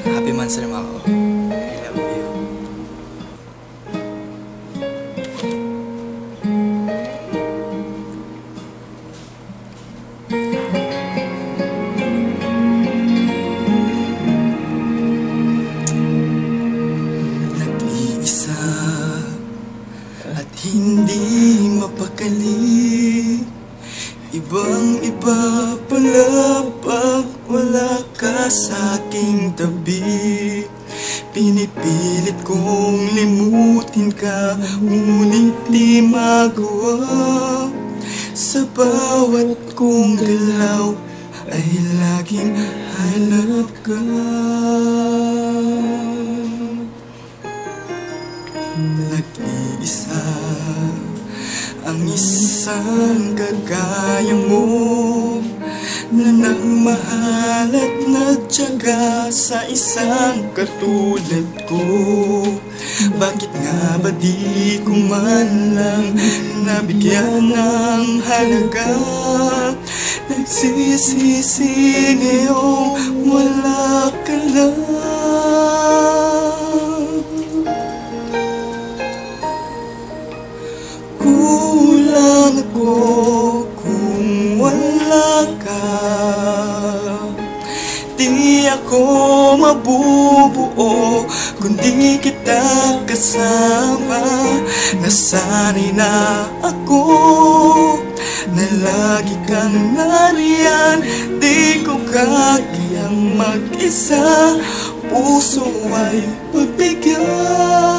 Happy months rin ako. I love you. Nag-iisa at hindi mapakali, ibang-iba pala pag wala ka sa aking tabi. Pinipilit kong limutin ka, ngunit di magawa. Sa bawat kong galaw ay laging hanap ka. Nag-iisa ang isang kagaya mo, na nagmahal at nagtiyaga sa isang katulad ko. Bakit nga ba di ko man lang nabigyan ng halaga? Nagsisisi ngayong wala ka lang. Kulang ako kung wala ka. Di ako mabubuo kung di kita kasama. Nasanay na ako na lagi kang nariyan. Di ko kayang mag-isa, puso ay pagbigyan.